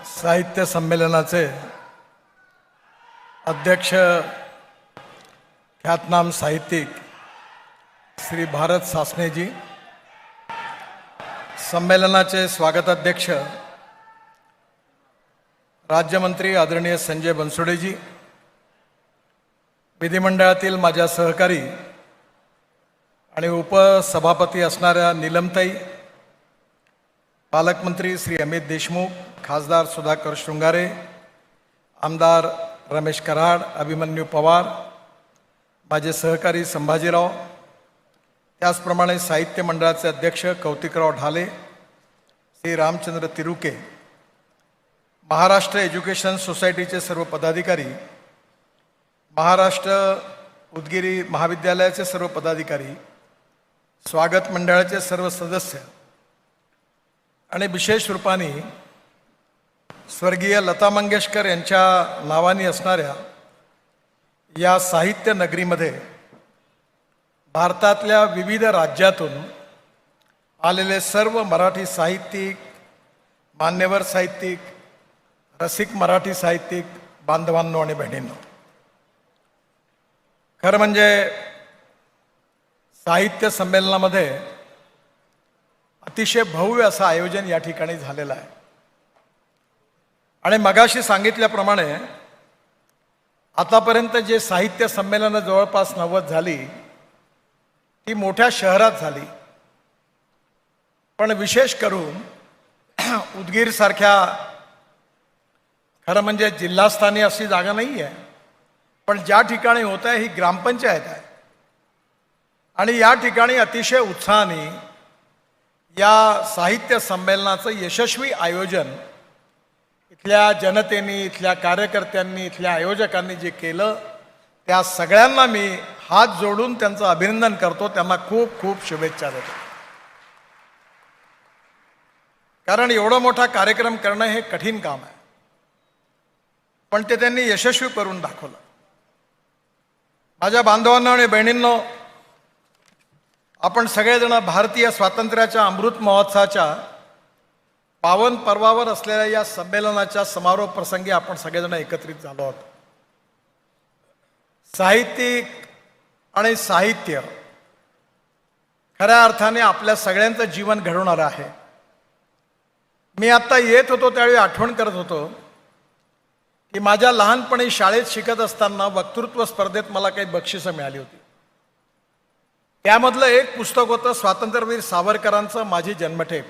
साहित्य संमेलनाचे अध्यक्ष ख्यातनाम साहित्यिक श्री भारत सासनेजी, संमेलनाचे स्वागताध्यक्ष राज्यमंत्री आदरणीय संजय बनसोडेजी, विधिमंडळातील माझ्या सहकारी आणि उपसभापती असणाऱ्या नीलमताई, पालकमंत्री श्री अमित देशमुख, खासदार सुधाकर शृंगारे, आमदार रमेश कराड, अभिमन्यू पवार, माझे सहकारी संभाजीराव, त्याचप्रमाणे साहित्य मंडळाचे अध्यक्ष कौतिकराव ढाले, श्री रामचंद्र तिरुके, महाराष्ट्र एज्युकेशन सोसायटीचे सर्व पदाधिकारी, महाराष्ट्र उदगीर महाविद्यालयाचे सर्व पदाधिकारी, स्वागत मंडळाचे सर्व सदस्य आणि विशेष रूपाने स्वर्गीय लता मंगेशकर यांच्या नावाने असणाऱ्या या साहित्य नगरीमध्ये भारतातल्या विविध राज्यातून आलेले सर्व मराठी साहित्यिक, मान्यवर साहित्यिक, रसिक मराठी साहित्यिक बांधवांनो आणि बहिणींनो, खरं म्हणजे साहित्य संमेलनामध्ये अतिशय भव्य असं आयोजन या ठिकाणी झालेलं आहे. आणि मगाशी सांगितल्याप्रमाणे आतापर्यंत जे साहित्य संमेलनं जवळपास 90 झाली ती मोठ्या शहरात झाली, पण विशेष करून उदगीरसारख्या खरं म्हणजे जिल्हास्थानी अशी जागा नाही आहे, पण ज्या ठिकाणी होत आहे ही ग्रामपंचायत आहे आणि या ठिकाणी अतिशय उत्साहाने या साहित्य संमेलनाचं यशस्वी आयोजन इथल्या जनतेने, इथल्या कार्यकर्त्यांनी, इथल्या आयोजकांनी जे केलं त्या सगळ्यांना मी हात जोडून त्यांचं अभिनंदन करतो, त्यांना खूप खूप शुभेच्छा देतो. कारण एवढा मोठा कार्यक्रम करणं हे कठीण काम आहे, पण ते त्यांनी यशस्वी करून दाखवलं. माझ्या बांधवांनो आणि बहिणींनो, आपण सगळेजण भारतीय स्वातंत्र्याच्या अमृत महोत्सवाच्या पावन पर्वावर असलेल्या या संमेलनाच्या समारोप प्रसंगी आपण सगळेजण एकत्रित झालो आहोत. साहित्यिक आणि साहित्य खऱ्या अर्थाने आपल्या सगळ्यांचं जीवन घडवणारं आहे. मी आत्ता येत होतो त्यावेळी आठवण करत होतो की माझ्या लहानपणी शाळेत शिकत असताना वक्तृत्व स्पर्धेत मला काही बक्षिसं मिळाली होती. त्यामधलं एक पुस्तक होतं स्वातंत्र्यवीर सावरकरांचं माझी जन्मठेप.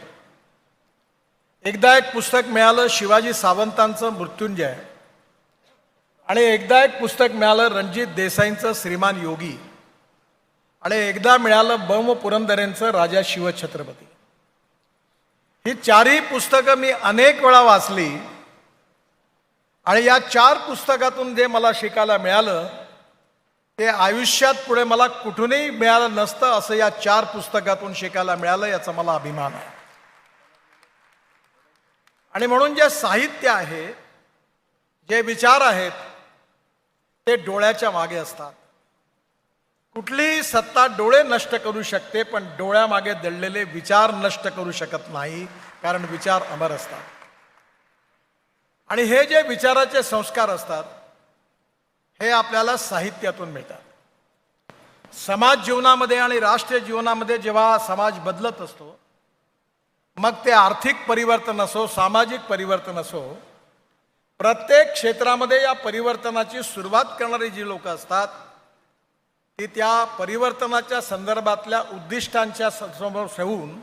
एकदा एक पुस्तक मिळालं शिवाजी सावंतांचं मृत्युंजय, आणि एकदा एक पुस्तक मिळालं रणजित देसाईंचं श्रीमान योगी, आणि एकदा मिळालं बम पुरंदरेंचं राजा शिवछत्रपती. ही चारही पुस्तकं मी अनेक वेळा वाचली आणि या 4 पुस्तकातून जे मला शिकायला मिळालं ते आयुष्यात पुढे मला कुठूनही मिळालं नसतं असं या 4 पुस्तकातून शिकायला मिळालं, याचा मला अभिमान आहे. आणि म्हणून जे साहित्य आहे, जे विचार आहेत ते डोळ्याच्या मागे असतात. कुठलीही सत्ता डोळे नष्ट करू शकते, पण डोळ्यामागे दडलेले विचार नष्ट करू शकत नाही, कारण विचार अमर असतात. आणि हे जे विचाराचे संस्कार असतात हे आपल्याला साहित्यातून मिळतात. समाज जीवनामध्ये आणि राष्ट्रीय जीवनामध्ये जेव्हा समाज बदलत असतो, मग ते आर्थिक परिवर्तन असो, सामाजिक परिवर्तन असो, प्रत्येक क्षेत्रामध्ये या परिवर्तनाची सुरुवात करणारी जी लोक असतात ती त्या परिवर्तनाच्या संदर्भातल्या उद्दिष्टांच्या समोर ठेवून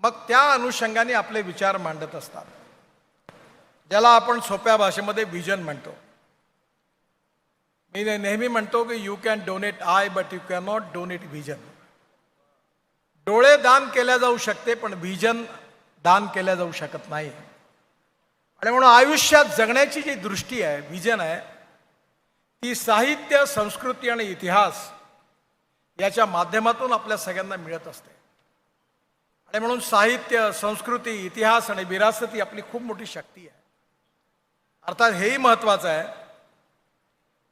मग त्या अनुषंगाने आपले विचार मांडत असतात, ज्याला आपण सोप्या भाषेमध्ये व्हिजन म्हणतो. मी नेहमी म्हणतो की you can donate I but you can not donate vision. डोळे दान केल्या जाऊ शकते, पण व्हिजन दान केल्या जाऊ शकत नाही. आणि म्हणून आयुष्यात जगण्याची जी दृष्टी आहे, व्हिजन आहे, ती साहित्य, संस्कृती आणि इतिहास याच्या माध्यमातून आपल्या सगळ्यांना मिळत असते. आणि म्हणून साहित्य, संस्कृती, इतिहास आणि विरासत ही आपली खूप मोठी शक्ती आहे. अर्थात हेही महत्त्वाचं आहे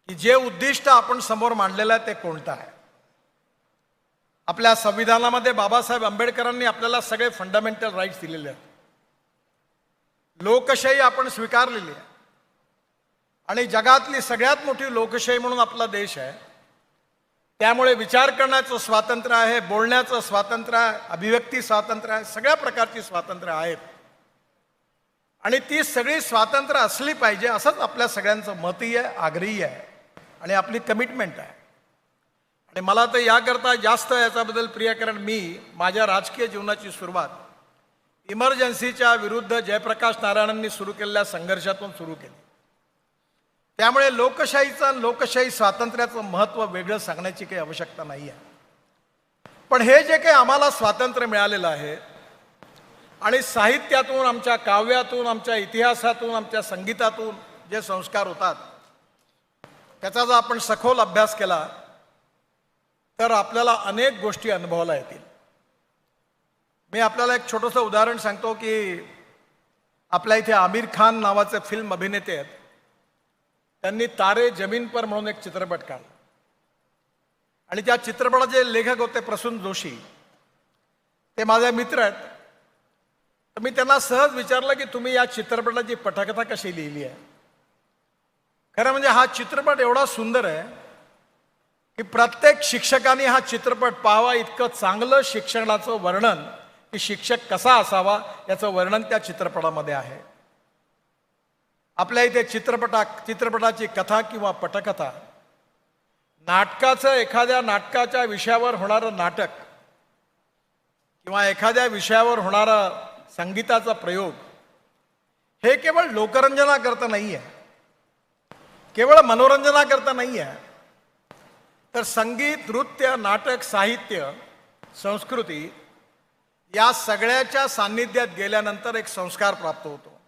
की जे उद्दिष्ट आपण समोर मांडलेलं आहे ते कोणतं आहे. आपल्या संविधानामध्ये बाबासाहेब आंबेडकरांनी आपल्याला सगळे फंडामेंटल राईट्स दिलेले आहेत. लोकशाही आपण स्वीकारलेली आहे आणि जगातली सगळ्यात मोठी लोकशाही म्हणून आपला देश आहे. त्यामुळे विचार करण्याचं स्वातंत्र्य आहे, बोलण्याचं स्वातंत्र्य आहे, अभिव्यक्ती स्वातंत्र्य आहे, सगळ्या प्रकारची स्वातंत्र्य आहेत आणि ती सगळी स्वातंत्र्य असली पाहिजे असंच आपल्या सगळ्यांचं मतही आहे, आग्रही आहे आणि आपली कमिटमेंट आहे. आणि मला तर याकरता जास्त याच्याबद्दल प्रिय, कारण मी माझ्या राजकीय जीवनाची सुरुवात इमर्जन्सीच्या विरुद्ध जयप्रकाश नारायणांनी सुरू केलेल्या संघर्षातून सुरू केली. त्यामुळे लोकशाही स्वातंत्र्याचं महत्त्व वेगळं सांगण्याची काही आवश्यकता नाही आहे. पण हे जे काही आम्हाला स्वातंत्र्य मिळालेलं आहे आणि साहित्यातून, आमच्या काव्यातून, आमच्या इतिहासातून, आमच्या संगीतातून जे संस्कार होतात त्याचा जर आपण सखोल अभ्यास केला तर आपल्याला अनेक गोष्टी अनुभवायला येतील. मी आपल्याला एक छोटंसं उदाहरण सांगतो की आपल्या इथे आमिर खान नावाचे फिल्म अभिनेते आहेत. त्यांनी तारे जमीन पर म्हणून एक चित्रपट काढला आणि त्या चित्रपटाचे लेखक होते प्रसून जोशी. ते माझे मित्र आहेत. तर मी त्यांना सहज विचारलं की तुम्ही या चित्रपटाची पटकथा कशी लिहिली आहे. खरं म्हणजे हा चित्रपट एवढा सुंदर आहे की प्रत्येक शिक्षकाने हा चित्रपट पाहावा. इतकं चांगलं शिक्षणाचं वर्णन, की शिक्षक कसा असावा याचं वर्णन त्या चित्रपटामध्ये आहे. आपल्या इथे चित्रपटाची कथा किंवा पटकथा, नाटकाचं, एखाद्या नाटकाच्या विषयावर होणारं नाटक किंवा एखाद्या विषयावर होणारा संगीताचा प्रयोग हे केवळ लोकरंजनाकरता नाही आहे, केवळ मनोरंजनाकरता नाही आहे, तर संगीत, नृत्य, नाटक, साहित्य, संस्कृती या सगळ्याच्या सान्निध्यात गेल्यानंतर एक संस्कार प्राप्त होतो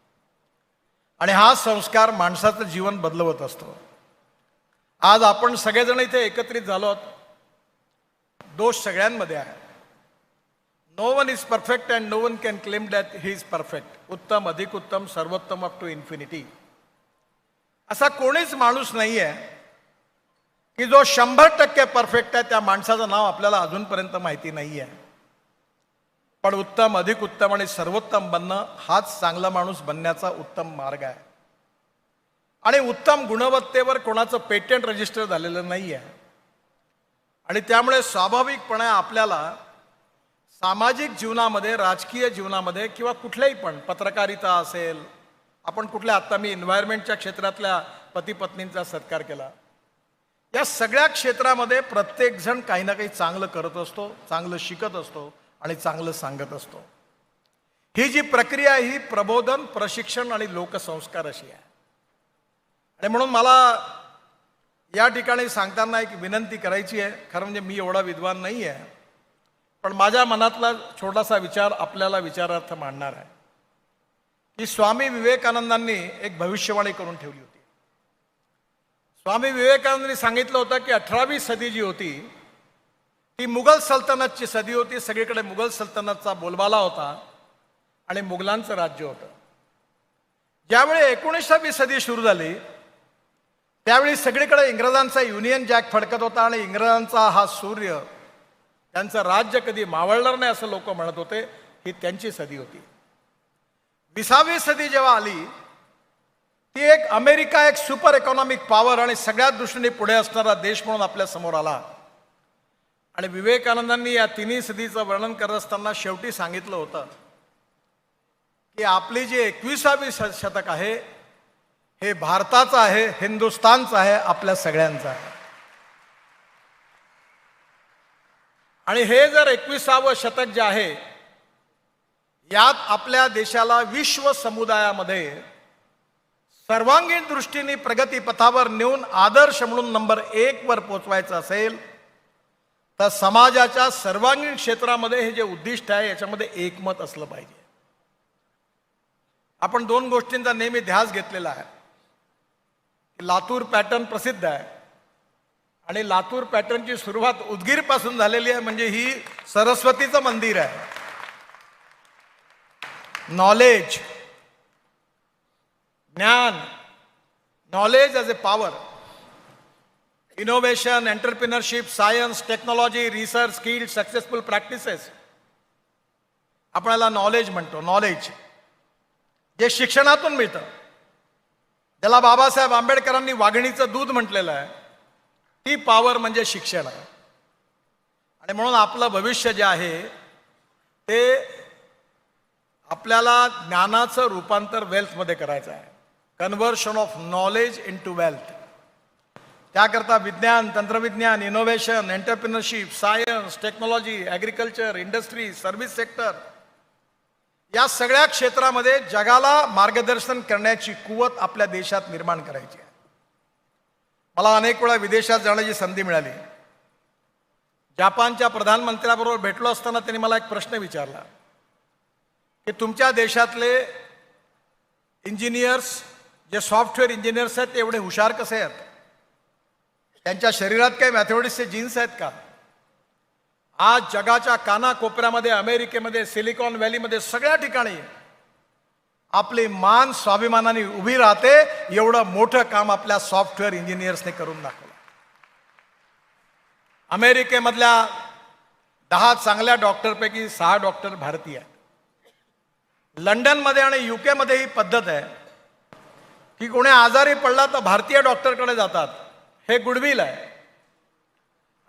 आणि हा संस्कार माणसाचं जीवन बदलवत असतो. आज आपण सगळेजण इथे एकत्रित झालो आहोत. दोष सगळ्यांमध्ये आहे. No one is perfect and no one can claim that he is perfect. उत्तम, अधिक उत्तम, सर्वोत्तम अप टू इन्फिनिटी. असा कोणीच माणूस नाही आहे की जो 100% परफेक्ट आहे. त्या माणसाचं नाव आपल्याला अजूनपर्यंत माहिती नाही आहे. पण उत्तम, अधिक उत्तम आणि सर्वोत्तम बनणं हाच चांगला माणूस बनण्याचा उत्तम मार्ग आहे. आणि उत्तम गुणवत्तेवर कोणाचं पेटंट रजिस्टर झालेलं नाही आहे. आणि त्यामुळे स्वाभाविकपणे आपल्याला सामाजिक जीवनामध्ये, राजकीय जीवनामध्ये किंवा कुठल्याही पण, पत्रकारिता असेल, आपण कुठल्या, आता मी एन्व्हायरमेंटच्या क्षेत्रातल्या पती पत्नींचा सत्कार केला, या सगळ्या क्षेत्रामध्ये प्रत्येकजण काही ना काही चांगलं करत असतो, चांगलं शिकत असतो आणि चांगलं सांगत असतो. ही जी प्रक्रिया ही प्रबोधन, प्रशिक्षण आणि लोकसंस्कार अशी आहे. आणि म्हणून मला या ठिकाणी सांगताना एक विनंती करायची आहे. खरं म्हणजे मी एवढा विद्वान नाही आहे, पण माझ्या मनातला छोटासा विचार आपल्याला विचारार्थ मांडणार आहे. की स्वामी विवेकानंदांनी एक भविष्यवाणी करून ठेवली होती. स्वामी विवेकानंदांनी सांगितलं होतं की 18वी सदी जी होती ती मुघल सल्तनतची सदी होती. सगळीकडे मुघल सल्तनतचा बोलबाला होता आणि मुघलांचं राज्य होतं. ज्यावेळी 19वी सदी सुरू झाली त्यावेळी सगळीकडे इंग्रजांचा युनियन जॅक फडकत होता आणि इंग्रजांचा हा सूर्य, त्यांचं राज्य कधी मावळणार नाही असं लोक म्हणत होते. ही त्यांची सदी होती. 20वी सदी जेव्हा आली ती एक अमेरिका, एक सुपर इकॉनॉमिक पॉवर आणि सगळ्यात दृष्टीने पुढे असणारा देश म्हणून आपल्या समोर आला. आणि विवेकानंदांनी या तिन्ही सदीचं वर्णन करत असताना शेवटी सांगितलं होतं की आपली जी 21वी शतक आहे हे भारताचं आहे, हिंदुस्थानचं आहे, आपल्या सगळ्यांचं आहे. आणि हे जर 21वं शतक जे आहे यात आपल्या देशाला विश्व समुदायामध्ये सर्वांगीण दृष्टीने प्रगती पथावर नेऊन आदर्श म्हणून नंबर 1 वर पोचवायचं असेल तर समाजाच्या सर्वांगीण क्षेत्रामध्ये हे जे उद्दिष्ट आहे याच्यामध्ये एकमत असलं पाहिजे. आपण 2 गोष्टींचा नेहमी ध्यास घेतलेला आहे. लातूर पॅटर्न प्रसिद्ध आहे आणि लातूर पॅटर्नची सुरुवात उदगीर पासून झालेली आहे. म्हणजे ही सरस्वतीचं मंदिर आहे. नॉलेज, ज्ञान, knowledge as a power, innovation, entrepreneurship, science, technology, research, skill, successful practices, आपल्याला नॉलेज म्हणतो. नॉलेज जे शिक्षणातून मिळतं, ज्याला बाबासाहेब आंबेडकरांनी वाघिणीचं दूध म्हटलेलं आहे, ती पॉवर म्हणजे शिक्षण आहे. आणि म्हणून आपलं भविष्य जे आहे ते आपल्याला ज्ञानाचं रूपांतर वेल्थमध्ये करायचं आहे. Conversion of knowledge into wealth. त्याकरता विज्ञान, तंत्रविज्ञान, innovation, entrepreneurship, science, technology, agriculture, industry, service sector या सगळ्या क्षेत्रामध्ये जगाला मार्गदर्शन करण्याची कुवत आपल्या देशात निर्माण करायची आहे. मला अनेक वेळा विदेशात जाण्याची संधी मिळाली. जपानच्या प्रधानमंत्र्याबरोबर भेटलो असताना त्यांनी मला एक प्रश्न विचारला की तुमच्या देशातले इंजिनियर्स, जे सॉफ्टवेअर इंजिनियर्स आहेत, ते एवढे हुशार कसे आहेत? त्यांच्या शरीरात काही मॅथमॅटिक्सचे जीन्स आहेत का? आज जगाच्या कानाकोपऱ्यामध्ये, अमेरिकेमध्ये, सिलिकॉन व्हॅलीमध्ये, सगळ्या ठिकाणी आपली मान स्वाभिमानाने उभी राहते. एवढं मोठं काम आपल्या सॉफ्टवेअर इंजिनियर्सने करून दाखवलं. अमेरिकेमधल्या 10 चांगल्या डॉक्टरपैकी 6 डॉक्टर भारतीय आहेत. लंडनमध्ये आणि UK मध्ये ही पद्धत आहे की कोणी आजारी पडला तर भारतीय डॉक्टरकडे जातात. हे गुडविल आहे.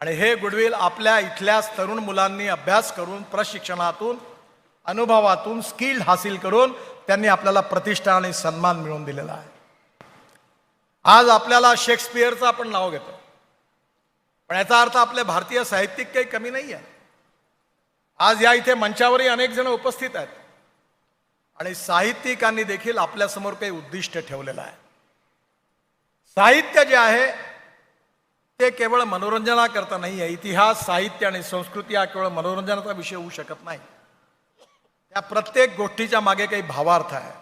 आणि हे गुडविल आपल्या इथल्या तरुण मुलांनी अभ्यास करून, प्रशिक्षणातून, अनुभवातून, स्किल हासिल करून त्यांनी आपल्याला प्रतिष्ठा आणि सन्मान मिळवून दिलेला आहे. आज आपल्याला शेक्सपियरचं आपण नाव घेतो, पण याचा अर्थ आपले भारतीय साहित्यिक काही कमी नाही आहे. आज या इथे मंचावरही अनेक जण उपस्थित आहेत आणि साहित्यिकांनी देखील आपल्यासमोर काही उद्दिष्ट ठेवलेलं आहे. साहित्य जे आहे ते केवळ मनोरंजनाकरता नाही आहे. इतिहास, साहित्य आणि संस्कृती हा केवळ मनोरंजनाचा विषय होऊ शकत नाही. त्या प्रत्येक गोष्टीच्या मागे काही भावार्थ आहे.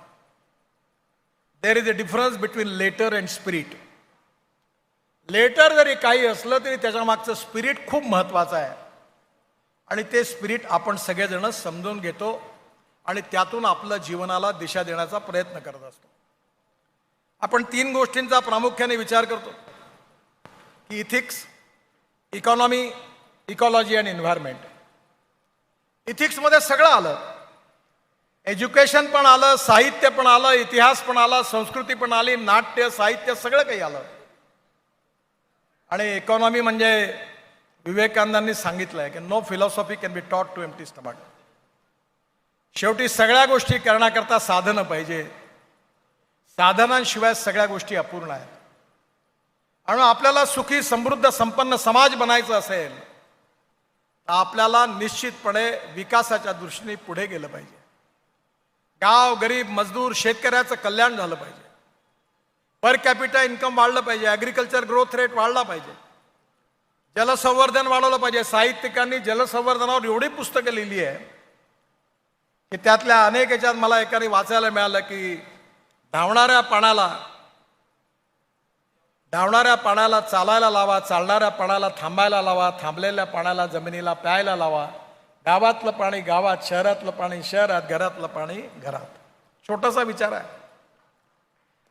There is a difference between letter and spirit. Letter जरी काही असलं तरी त्याच्या मागचं स्पिरिट खूप महत्त्वाचं आहे आणि ते स्पिरिट आपण सगळेजण समजून घेतो आणि त्यातून आपल्या जीवनाला दिशा देण्याचा प्रयत्न करत असतो. आपण 3 गोष्टींचा प्रामुख्याने विचार करतो की इथिक्स, इकॉनॉमी, इकॉलॉजी आणि एन्व्हायरमेंट. इथिक्समध्ये सगळं आलं. एज्युकेशन पण आलं, साहित्य पण आलं, इतिहास पण आला, संस्कृती पण आली, नाट्य, साहित्य सगळं काही आलं. आणि इकॉनॉमी म्हणजे विवेकानंदांनी सांगितलंय की no philosophy can be taught to empty stomach. शेवटी सगळ्या गोष्टी करण्याकरता साधनं पाहिजे. साधनांशिवाय सगळ्या गोष्टी अपूर्ण आहेत. आणि आपल्याला सुखी, समृद्ध, संपन्न समाज बनायचं असेल तर आपल्याला निश्चितपणे विकासाच्या दृष्टीने पुढे गेलं पाहिजे. गाव, गरीब, मजदूर, शेतकऱ्याचं कल्याण झालं पाहिजे. पर कॅपिटा इन्कम वाढलं पाहिजे. ॲग्रिकल्चर ग्रोथ रेट वाढला पाहिजे. जलसंवर्धन वाढवलं पाहिजे. साहित्यिकांनी जलसंवर्धनावर एवढी पुस्तकं लिहिली आहे की त्यातल्या अनेक याच्यात मला एकाने वाचायला मिळालं की धावणाऱ्या पाण्याला चालायला लावा, चालणाऱ्या पाण्याला थांबायला लावा, थांबलेल्या पाण्याला जमिनीला प्यायला लावा, गावातलं पाणी गावात, शहरातलं पाणी शहरात, घरातलं पाणी घरात. छोटासा विचार आहे.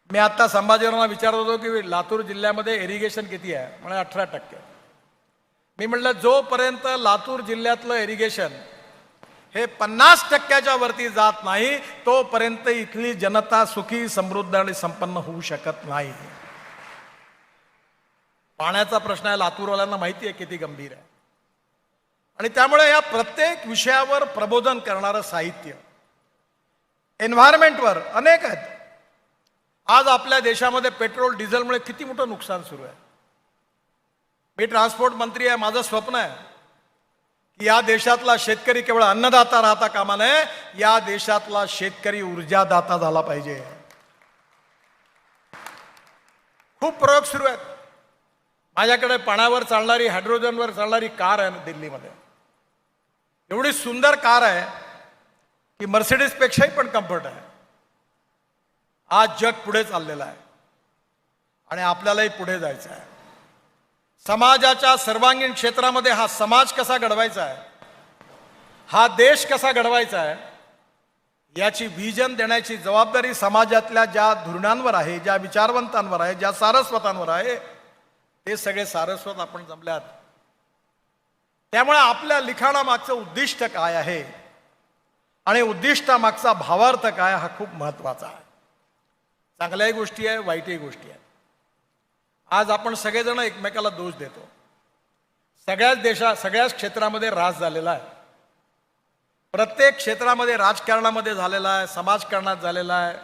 मी आता संभाजीरावांना विचारत होतो की लातूर जिल्ह्यामध्ये इरिगेशन किती आहे? म्हणजे 18%. मी म्हटलं जोपर्यंत लातूर जिल्ह्यातलं इरिगेशन हे 50%च्या वरती जात नाही तोपर्यंत इथली जनता सुखी, समृद्ध आणि संपन्न होऊ शकत नाही. पाण्याचा प्रश्न आहे, लातूरवाल्यांना माहिती आहे किती गंभीर आहे. आणि त्यामुळे या प्रत्येक विषयावर प्रबोधन करणारं साहित्य, एन्व्हायरमेंटवर अनेक आहेत. आज आपल्या देशामध्ये पेट्रोल डिझेलमुळे किती मोठं नुकसान सुरू आहे. मी ट्रान्सपोर्ट मंत्री आहे. माझं स्वप्न आहे की या देशातला शेतकरी केवळ अन्नदाता राहता कामा नये, या देशातला शेतकरी ऊर्जादाता झाला पाहिजे. खूप प्रयोग सुरू आहेत. माझ्याकडे पाण्यावर चालणारी, हायड्रोजनवर चालणारी कार आहे दिल्लीमध्ये. एवढी सुंदर कार आहे की मर्सिडीज पेक्षाही पण कम्फर्ट आहे. आज जग पुढे चाललेलं आहे आणि आपल्यालाही पुढे जायचं आहे. समाजाच्या सर्वांगीण क्षेत्रामध्ये हा समाज कसा घडवायचा आहे, हा देश कसा घडवायचा आहे, याची व्हिजन देण्याची जबाबदारी समाजातल्या ज्या धुरणांवर आहे, ज्या विचारवंतांवर आहे, ज्या सारस्वतांवर आहे, ते सगळे सारस्वत आपण जमल्यात. त्यामुळे आपल्या लिखाणामागचं उद्दिष्ट काय आहे आणि उद्दिष्टामागचा भावार्थ काय हा खूप महत्त्वाचा आहे. चांगल्याही गोष्टी आहे, वाईटही गोष्टी आहे. आज आपण सगळेजण एकमेकाला दोष देतो. सगळ्याच क्षेत्रामध्ये ऱ्हास झालेला आहे. प्रत्येक क्षेत्रामध्ये, राजकारणामध्ये झालेला आहे, समाजकारणात झालेला आहे,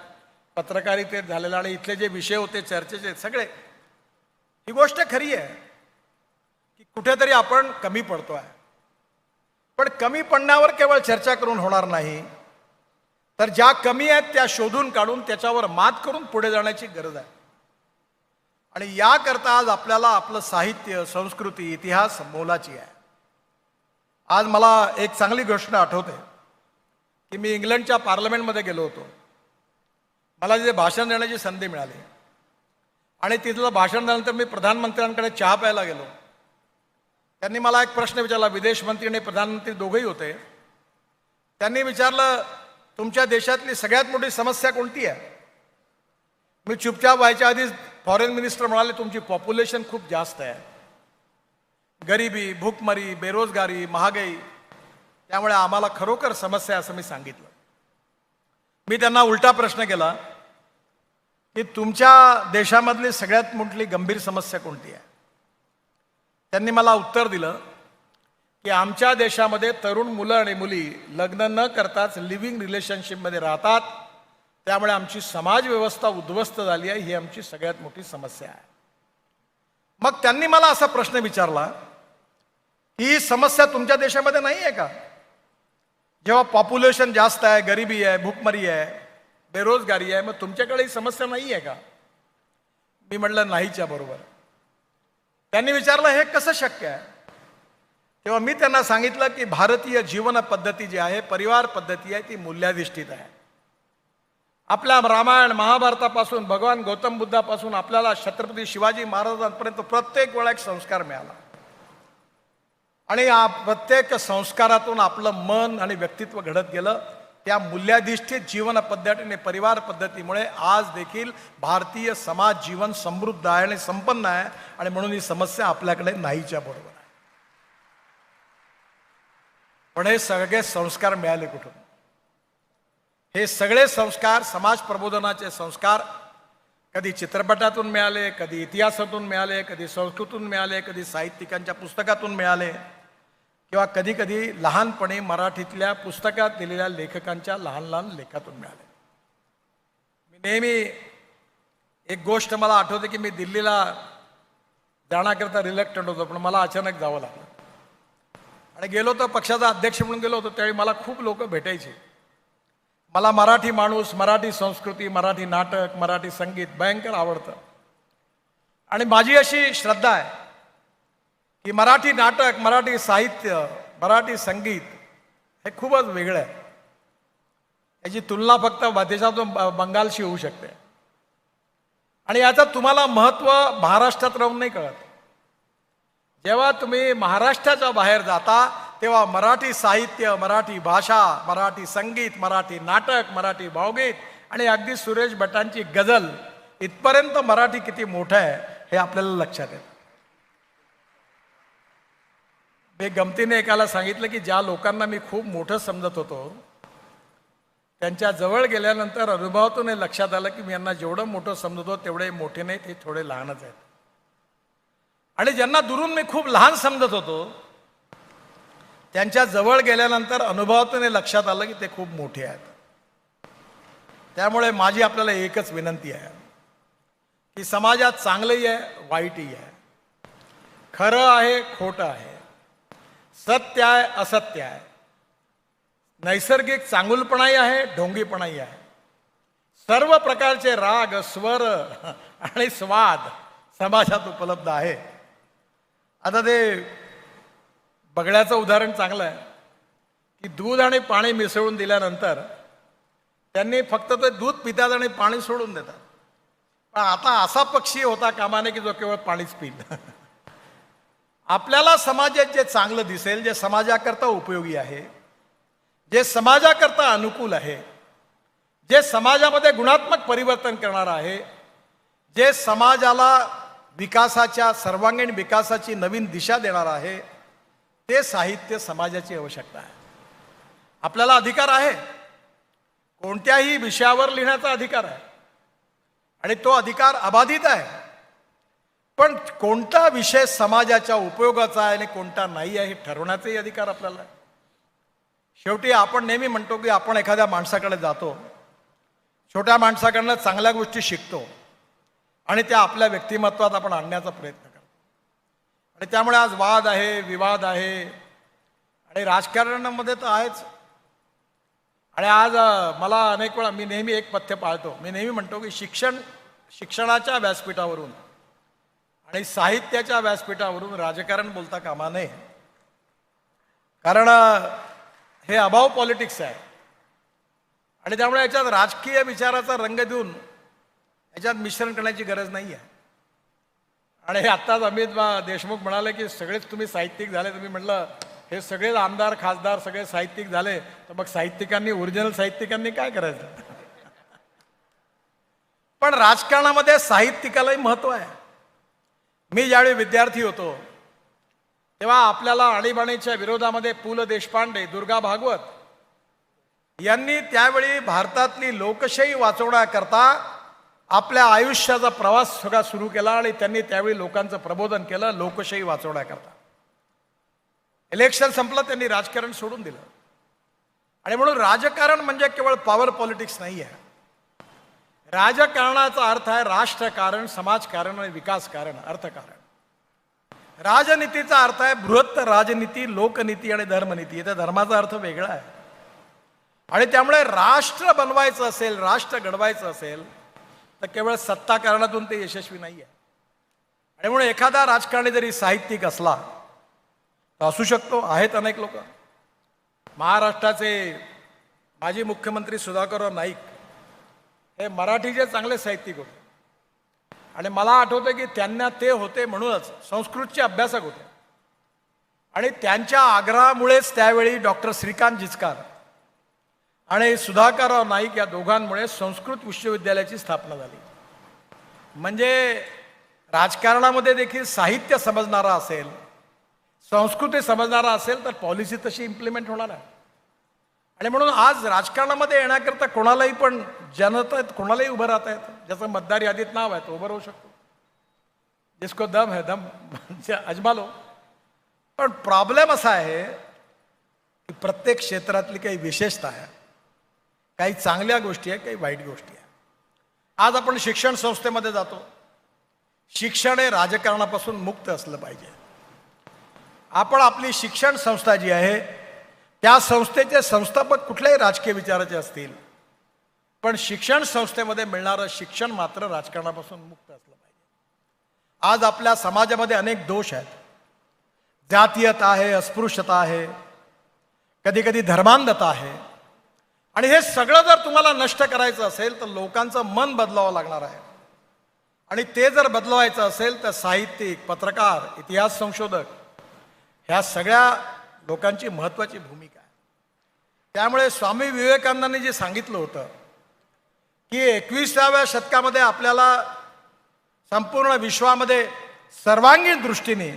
पत्रकारितेत झालेला, आणि इथले जे विषय होते चर्चेचे सगळे, ही गोष्ट खरी आहे की कुठेतरी आपण कमी पडतो आहे. पण कमी पडण्यावर केवळ चर्चा करून होणार नाही, तर ज्या कमी आहेत त्या शोधून काढून त्याच्यावर मात करून पुढे जाण्याची गरज आहे. आणि याकरता आज आपल्याला आपलं साहित्य, संस्कृती, इतिहास मोलाची आहे. आज मला एक चांगली गोष्ट आठवते की मी इंग्लंडच्या पार्लमेंटमध्ये गेलो होतो. मला तिथे भाषण देण्याची संधी मिळाली आणि तिथलं भाषण झाल्यानंतर मी प्रधानमंत्र्यांकडे चहा प्यायला गेलो. त्यांनी मला एक प्रश्न विचारला. विदेश मंत्री आणि प्रधानमंत्री दोघंही होते. त्यांनी विचारलं, तुमच्या देशातली सगळ्यात मोठी समस्या कोणती आहे? मी चुपचाप व्हायच्या आधीच फॉरेन मिनिस्टर म्हणाले, तुमची पॉप्युलेशन खूप जास्त आहे, गरिबी, भूकमरी, बेरोजगारी, महागाई, त्यामुळे आम्हाला खरोखर समस्या आहे असं मी सांगितलं. मी त्यांना उलटा प्रश्न केला की तुमच्या देशामधली सगळ्यात मोठी गंभीर समस्या कोणती आहे? त्यांनी मला उत्तर दिलं की आमच्या देशामध्ये तरुण मुलं आणि मुली लग्न न करताच लिव्हिंग रिलेशनशिपमध्ये राहतात, त्यामुळे आमची समाज व्यवस्था उद्ध्वस्त झाली आहे, ही आमची सगळ्यात मोठी समस्या आहे. मग त्यांनी मला असा प्रश्न विचारला की ही समस्या तुमच्या देशामध्ये नाही आहे का? जेव्हा पॉप्युलेशन जास्त आहे, गरिबी आहे, भूकमरी आहे, बेरोजगारी आहे, मग तुमच्याकडे ही समस्या नाही आहे का? मी म्हटलं नाहीच्या बरोबर. त्यांनी विचारलं हे कसं शक्य आहे? तेव्हा मी त्यांना सांगितलं की भारतीय जीवन पद्धती जी आहे, परिवार पद्धती आहे, ती मूल्याधिष्ठित आहे. आपल्या रामायण महाभारतापासून भगवान गौतम बुद्धापासून आपल्याला छत्रपती शिवाजी महाराजांपर्यंत प्रत्येक वेळा एक संस्कार मिळाला, आणि या प्रत्येक संस्कारातून आपलं मन आणि व्यक्तित्व घडत गेलं. त्या मूल्याधिष्ठित जीवन पद्धती आणि परिवार पद्धतीमुळे आज देखील भारतीय समाज जीवन समृद्ध आहे आणि संपन्न आहे, आणि म्हणून ही समस्या आपल्याकडे नाहीच्या बरोबर आहे. पण हे सगळे संस्कार मिळाले कुठून? हे सगळे संस्कार, समाज प्रबोधनाचे संस्कार, कधी चित्रपटातून मिळाले, कधी इतिहासातून मिळाले, कधी संस्कृतून मिळाले, कधी साहित्यिकांच्या पुस्तकातून मिळाले, किंवा कधी कधी लहानपणी मराठीतल्या पुस्तकात दिलेल्या लेखकांच्या लहान लहान लेखातून मिळाले. मी नेहमी एक गोष्ट मला आठवते की मी दिल्लीला जाण्याकरता रिलक्टंट होतो, पण मला अचानक जावं लागलं. आणि गेलो तर पक्षाचा अध्यक्ष म्हणून गेलो होतो. त्यावेळी मला खूप लोक भेटायचे. मला मराठी माणूस, मराठी संस्कृती, मराठी नाटक, मराठी संगीत भयंकर आवडतं. आणि माझी अशी श्रद्धा आहे की मराठी नाटक, मराठी साहित्य, मराठी संगीत हे खूपच वेगळं आहे. याची तुलना फक्त देशातून बंगालशी होऊ शकते. आणि याचं तुम्हाला महत्त्व महाराष्ट्रात राहून नाही कळत. जेव्हा तुम्ही महाराष्ट्राच्या बाहेर जाता तेव्हा मराठी साहित्य, मराठी भाषा, मराठी संगीत, मराठी नाटक, मराठी भावगीत आणि अगदी सुरेश भटांची गझल, इथपर्यंत मराठी किती मोठं आहे हे आपल्याला लक्षात येतं. मी गमतीने एकाला सांगितलं की ज्या लोकांना मी खूप मोठं समजत होतो, त्यांच्या जवळ गेल्यानंतर अनुभवातून हे लक्षात आलं की मी यांना जेवढं मोठं समजतो तेवढे मोठे नाहीत, हे थोडे लहानच आहेत. आणि ज्यांना दुरून मी खूप लहान समजत होतो, त्यांच्या जवळ गेल्यानंतर अनुभवातून हे लक्षात आलं की ते खूप मोठे आहेत. त्यामुळे माझी आपल्याला एकच विनंती आहे की समाजात चांगलंही आहे, वाईटही आहे, खरं आहे, खोटं आहे, सत्य आहे, असत्य आहे, नैसर्गिक चांगुलपणाही आहे, ढोंगीपणाही आहे. सर्व प्रकारचे राग, स्वर आणि स्वाद समाजात उपलब्ध आहे. आता ते बगड्याचं उदाहरण चांगलं आहे की दूध आणि पाणी मिसळून दिल्यानंतर त्यांनी फक्त ते दूध पितात आणि पाणी सोडून देतात. पण आता असा पक्षी होता कामा नये की जो केवळ पाणीच पिईल. आपल्याला समाजात जे चांगलं दिसेल, जे समाजाकरता उपयोगी आहे, जे समाजाकरता अनुकूल आहे, जे समाजामध्ये गुणात्मक परिवर्तन करणार आहे, जे समाजाला विकासाच्या, सर्वांगीण विकासाची नवीन दिशा देणार आहे, ते साहित्य समाजाची आवश्यकता आहे. आपल्याला अधिकार आहे, कोणत्याही विषयावर लिहिण्याचा अधिकार आहे आणि तो अधिकार अबाधित आहे. पण कोणता विषय समाजाच्या उपयोगाचा आहे आणि कोणता नाही आहे हे ठरवण्याचाही अधिकार आपल्याला आहे. शेवटी आपण नेहमी म्हणतो की आपण एखाद्या माणसाकडे जातो, छोट्या माणसाकडनं चांगल्या गोष्टी शिकतो आणि त्या आपल्या व्यक्तिमत्वात आपण आणण्याचा प्रयत्न करतो. आणि त्यामुळे आज वाद आहे, विवाद आहे आणि राजकारणामध्ये तर आहेच. आणि आज मला अनेक वेळा, मी नेहमी एक पथ्य पाळतो, मी नेहमी म्हणतो की शिक्षणाच्या व्यासपीठावरून आणि साहित्याच्या व्यासपीठावरून राजकारण बोलता कामा नये. कारण हे अबाव पॉलिटिक्स आहे आणि त्यामुळे याच्यात राजकीय विचाराचा रंग देऊन याच्यात मिश्रण करण्याची गरज नाही आहे. आणि आत्ताच अमित देशमुख म्हणाले की सगळेच तुम्ही साहित्यिक झाले. तुम्ही म्हटलं हे सगळेच आमदार खासदार सगळे साहित्यिक झाले, तर मग साहित्यिकांनी, ओरिजिनल साहित्यिकांनी काय करायचं? पण राजकारणामध्ये साहित्यिकालाही महत्व आहे. मी ज्यावेळी विद्यार्थी होतो तेव्हा आपल्याला आणीबाणीच्या विरोधामध्ये पु ल देशपांडे, दुर्गा भागवत यांनी त्यावेळी भारतातली लोकशाही वाचवण्याकरता आपल्या आयुष्याचा प्रवास सगळा सुरू केला आणि त्यांनी त्यावेळी लोकांचं प्रबोधन केलं लोकशाही वाचवण्याकरता. इलेक्शन संपलं, त्यांनी राजकारण सोडून दिलं. आणि म्हणून राजकारण म्हणजे केवळ पॉवर पॉलिटिक्स नाही आहे. राजकारणाचा अर्थ आहे राष्ट्रकारण, समाजकारण आणि विकासकारण, अर्थकारण. राजनीतीचा अर्थ आहे बृहत्त राजनीती, लोकनीती आणि धर्मनीती. इथे धर्माचा अर्थ वेगळा आहे. आणि त्यामुळे राष्ट्र बनवायचं असेल, राष्ट्र घडवायचं असेल तर केवळ सत्ताकारणातून ते यशस्वी नाही आहे. आणि म्हणून एखादा राजकारणी जरी साहित्यिक असला तर असू शकतो, आहेत अनेक लोक. महाराष्ट्राचे माजी मुख्यमंत्री सुधाकरराव नाईक हे मराठीचे चांगले साहित्यिक होते आणि मला आठवतं की त्यांना ते होते म्हणूनच संस्कृतचे अभ्यासक होते. आणि त्यांच्या आग्रहामुळेच त्यावेळी डॉक्टर श्रीकांत जिचकार आणि सुधाकरराव नाईक या दोघांमुळे संस्कृत विश्वविद्यालयाची स्थापना झाली. म्हणजे राजकारणामध्ये देखील साहित्य समजणारा असेल, संस्कृती समजणारा असेल तर पॉलिसी तशी इम्प्लिमेंट होणार आहे. आणि म्हणून आज राजकारणामध्ये येण्याकरता कोणालाही पण जनतेत कोणालाही उभं राहता येतं. ज्याचं मतदार यादीत नाव आहे तो उभं राहू शकतो. जिसको दम है दम अजमा लो. पण प्रॉब्लेम असा आहे की प्रत्येक क्षेत्रातली काही विशेषता आहे, काही चांगल्या गोष्टी आहे, काही वाईट गोष्टी आहे. आज आपण शिक्षण संस्थेमध्ये जातो. शिक्षण हे राजकारणापासून मुक्त असलं पाहिजे. आपण आपली शिक्षण संस्था जी आहे त्या संस्थेचे संस्थापक कुठल्याही राजकीय विचाराचे असतील, पण शिक्षण संस्थेमध्ये मिळणारं शिक्षण मात्र राजकारणापासून मुक्त असलं पाहिजे. आज आपल्या समाजामध्ये अनेक दोष आहेत. जातीयता आहे, अस्पृश्यता आहे, कधी कधी धर्मांधता आहे. आणि हे सगळं जर तुम्हाला नष्ट करायचं असेल तर लोकांचं मन बदलावं लागणार आहे. आणि ते जर बदलवायचं असेल तर साहित्यिक, पत्रकार, इतिहास संशोधक ह्या सगळ्या लोकांची महत्त्वाची भूमिका आहे. त्यामुळे स्वामी विवेकानंदांनी जे सांगितलं होतं की 21व्या शतकामध्ये आपल्याला संपूर्ण विश्वामध्ये सर्वांगीण दृष्टीने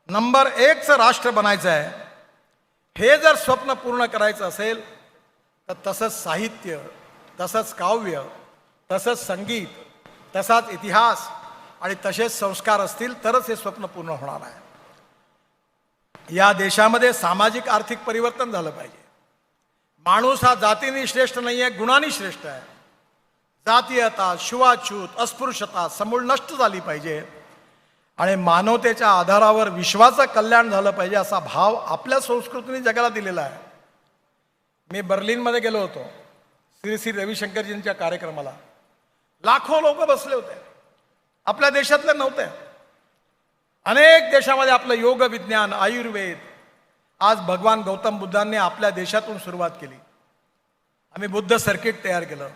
नंबर 1चं राष्ट्र बनायचं आहे, हे जर स्वप्न पूर्ण करायचं असेल तर तसंच साहित्य, तसंच काव्य, तसंच संगीत, तसाच इतिहास आणि तसेच संस्कार असतील तरच हे स्वप्न पूर्ण होणार आहे. या देशामध्ये सामाजिक आर्थिक परिवर्तन झालं पाहिजे. माणूस हा जातीने श्रेष्ठ नाही आहे, गुणांनी श्रेष्ठ आहे. जातीयता, छुवाछूत, अस्पृश्यता समूळ नष्ट झाली पाहिजे आणि मानवतेच्या आधारावर विश्वाचं कल्याण झालं पाहिजे असा भाव आपल्या संस्कृतीने जगाला दिलेला आहे. मी बर्लिनमध्ये गेलो होतो श्री श्री रविशंकरजींच्या कार्यक्रमाला. लाखो लोक बसले होते, आपल्या देशातले नव्हते. अनेक देशामध्ये आपलं योग विज्ञान, आयुर्वेद, आज भगवान गौतम बुद्धांनी आपल्या देशातून सुरुवात केली. आम्ही बुद्ध सर्किट तयार केलं.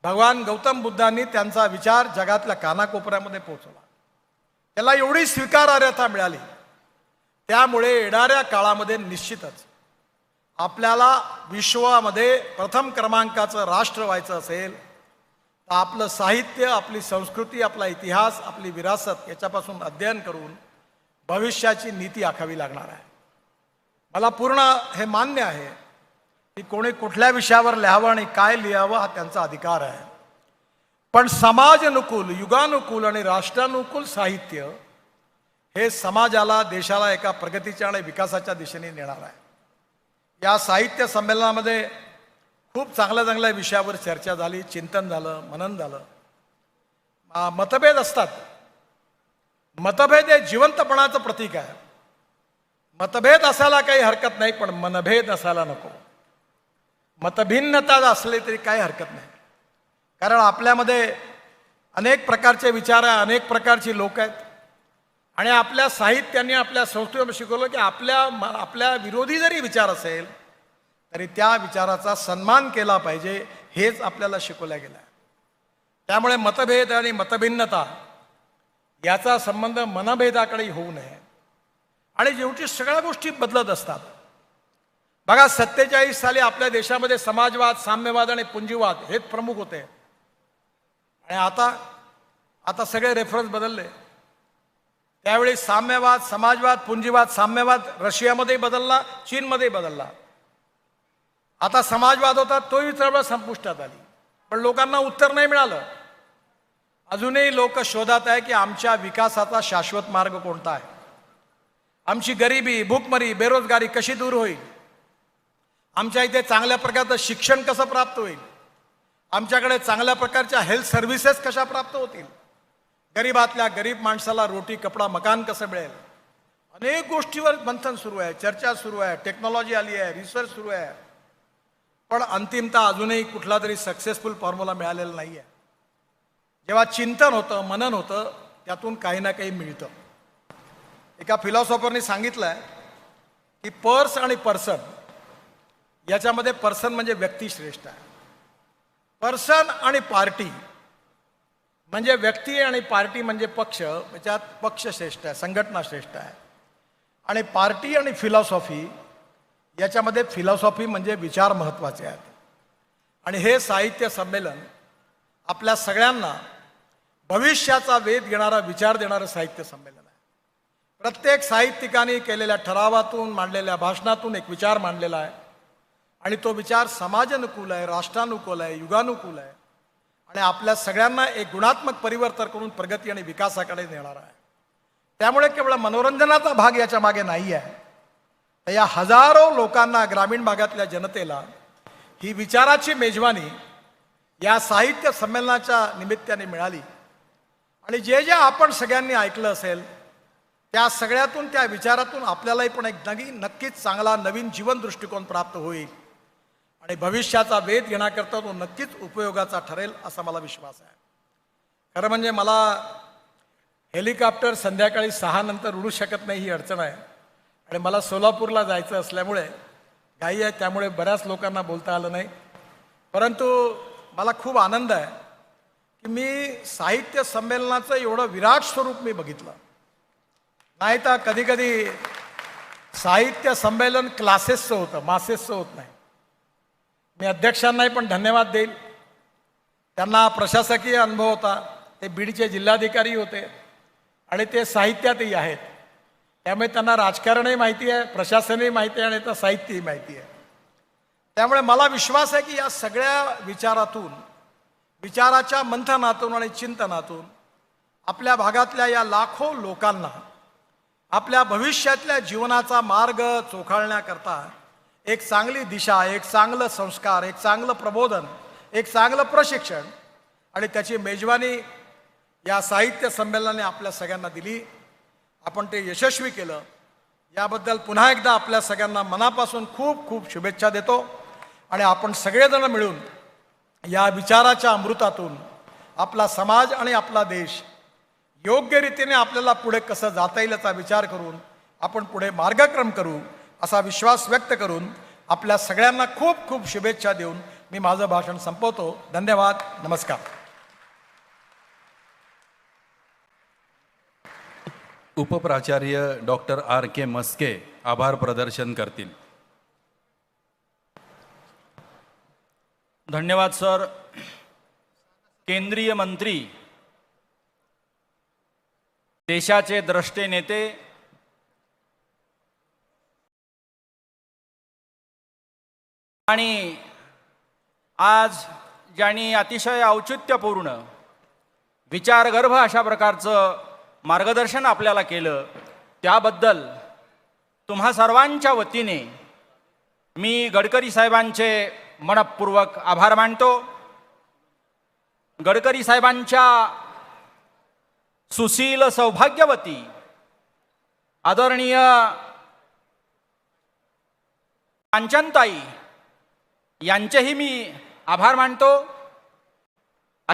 भगवान गौतम बुद्धांनी त्यांचा विचार जगातल्या कानाकोपऱ्यामध्ये पोहोचवला. त्याला एवढी स्वीकारार्हता मिळाली. त्यामुळे येणाऱ्या काळामध्ये निश्चितच आपल्याला विश्वामध्ये प्रथम क्रमांकाचं राष्ट्र व्हायचं असेल तर आपलं साहित्य, आपली संस्कृती, आपला इतिहास, आपली विरासत याच्यापासून अध्ययन करून भविष्याची नीती आखावी लागणार आहे. मला पूर्ण हे मान्य आहे की कोणी कुठल्या विषयावर लिहावं आणि काय लिहावं हा त्यांचा अधिकार आहे. पण समाजानुकूल, युगानुकूल आणि राष्ट्रानुकूल साहित्य हे समाजाला, देशाला एका प्रगतीच्या आणि विकासाच्या दिशेने नेणार आहे. या साहित्य संमेलनामध्ये खूप चांगल्या चांगल्या विषयावर चर्चा झाली, चिंतन झालं, मनन झालं. मतभेद असतात. मतभेद हे जिवंतपणाचं प्रतीक आहे. मतभेद असायला काही हरकत नाही, पण मनभेद असायला नको. मतभिन्नता असली तरी काही हरकत नाही, कारण आपल्यामध्ये अनेक प्रकारचे विचार आहे, अनेक प्रकारची लोक आहेत. आणि आपल्या साहित्याने, आपल्या संस्कृतीने शिकवलं की आपल्या विरोधी जरी विचार असेल तरी त्या विचाराचा सन्मान केला पाहिजे, हेच आपल्याला शिकवलं गेलं आहे. त्यामुळे मतभेद आणि मतभिन्नता याचा संबंध मनभेदाकडे होऊ नये. आणि शेवटी सगळ्या गोष्टी बदलत असतात. बघा, 47 साली आपल्या देशामध्ये समाजवाद, साम्यवाद आणि पुंजीवाद हेच प्रमुख होते. आणि आता सगळे रेफरन्स बदलले. त्यावेळी साम्यवाद, समाजवाद, पुंजीवाद, साम्यवाद रशियामध्ये बदलला, चीनमध्ये बदलला. आता समाजवाद होता, तोही चळवळ संपुष्टात आली, पण लोकांना उत्तर नाही मिळालं. अजूनही लोक शोधात आहे की आमच्या विकासाचा शाश्वत मार्ग कोणता आहे, आमची गरिबी, भूकमरी, बेरोजगारी कशी दूर होईल, आमच्या इथे चांगल्या प्रकारचं शिक्षण कसं प्राप्त होईल, आमच्याकडे चांगल्या प्रकारच्या हेल्थ सर्व्हिसेस कशा प्राप्त होतील, गरीबातल्या गरीब माणसाला रोटी, कपडा, मकान कसं मिळेल. अनेक गोष्टीवर मंथन सुरू आहे, चर्चा सुरू आहे, टेक्नॉलॉजी आली आहे, रिसर्च सुरू आहे. पण अंतिमतः अजूनही कुठला तरी सक्सेसफुल फॉर्म्युला मिळालेला नाही आहे. जेव्हा चिंतन होतं, मनन होतं, त्यातून काही ना काही मिळतं. एका फिलॉसॉफरनी सांगितलं आहे की पर्स आणि पर्सन याच्यामध्ये पर्सन म्हणजे व्यक्ती श्रेष्ठ आहे. पर्सन आणि पार्टी म्हणजे व्यक्ती आणि पार्टी म्हणजे पक्ष, याच्यात पक्ष श्रेष्ठ आहे, संघटना श्रेष्ठ आहे. आणि पार्टी आणि फिलॉसॉफी याच्यामध्ये फिलॉसॉफी म्हणजे विचार महत्त्वाचे आहेत. आणि हे साहित्य संमेलन आपल्या सगळ्यांना भविष्याचा वेध घेणारा विचार देणारं साहित्य संमेलन आहे. प्रत्येक साहित्यिकाने केलेल्या ठरावातून, मांडलेल्या भाषणातून एक विचार मांडलेला आहे. आणि तो विचार समाजानुकूल आहे, राष्ट्रानुकूल आहे, युगानुकूल आहे. आणि आपल्या सगळ्यांना एक गुणात्मक परिवर्तन करून प्रगती आणि विकासाकडे नेणार आहे. त्यामुळे केवळ मनोरंजनाचा भाग याच्या मागे नाही आहे, तर या हजारो लोकांना, ग्रामीण भागातल्या जनतेला ही विचाराची मेजवानी या साहित्य संमेलनाच्या निमित्ताने मिळाली. आणि जे जे आपण सगळ्यांनी ऐकलं असेल त्या सगळ्यातून, त्या विचारातून आपल्यालाही पण एक नक्कीच चांगला नवीन जीवन दृष्टिकोन प्राप्त होईल. आणि भविष्याचा वेध घेण्याकरता तो नक्कीच उपयोगाचा ठरेल असा मला विश्वास आहे. खरं म्हणजे मला हेलिकॉप्टर संध्याकाळी 6 नंतर उडू शकत नाही, ही अडचण आहे. आणि मला सोलापूरला जायचं असल्यामुळे घाई आहे, त्यामुळे बऱ्याच लोकांना बोलता आलं नाही. परंतु मला खूप आनंद आहे की मी साहित्य संमेलनाचं एवढं विराट स्वरूप मी बघितलं. नाही तर कधी कधी साहित्य संमेलन क्लासेसचं होतं, मासेसचं होत नाही. मी अध्यक्षांनाही पण धन्यवाद देईल. त्यांना प्रशासकीय अनुभव होता, ते बीडचे जिल्हाधिकारी होते आणि ते साहित्यातही आहेत. त्यामुळे त्यांना राजकारणही माहिती आहे, प्रशासनही माहिती आहे आणि तर साहित्यही माहिती आहे. त्यामुळे मला विश्वास आहे की या सगळ्या विचारातून, विचाराच्या मंथनातून आणि चिंतनातून आपल्या भागातल्या या लाखो लोकांना आपल्या भविष्यातल्या जीवनाचा मार्ग चोखाळण्याकरता एक चांगली दिशा, एक चांगलं संस्कार, एक चांगलं प्रबोधन, एक चांगलं प्रशिक्षण आणि त्याची मेजवानी या साहित्य संमेलनाने आपल्या सगळ्यांना दिली. आपण ते यशस्वी केलं, याबद्दल पुन्हा एकदा आपल्या सगळ्यांना मनापासून खूप खूप शुभेच्छा देतो. आणि आपण सगळेजण मिळून या विचाराच्या अमृतातून आपला समाज आणि आपला देश योग्य रीतीने आपल्याला पुढे कसं जाता येईल याचा विचार करून आपण पुढे मार्गक्रम करू असा विश्वास व्यक्त करून आपल्या सगळ्यांना खूप खूप शुभेच्छा देऊन मी माझं भाषण संपवतो. धन्यवाद. नमस्कार. उपप्राचार्य डॉक्टर R.K. मस्के आभार प्रदर्शन करतील. धन्यवाद सर. केंद्रीय मंत्री, देशाचे द्रष्टे नेते, आणि आज ज्यांनी अतिशय औचित्यपूर्ण विचारगर्भ अशा प्रकारचं मार्गदर्शन आपल्याला केलं त्याबद्दल तुम्हा सर्वांच्या वतीने मी गडकरी साहेबांचे मनपूर्वक आभार मानतो. गडकरी साहेबांच्या सुशील सौभाग्यवती आदरणीय कांचनताई यांचेही मी आभार मानतो.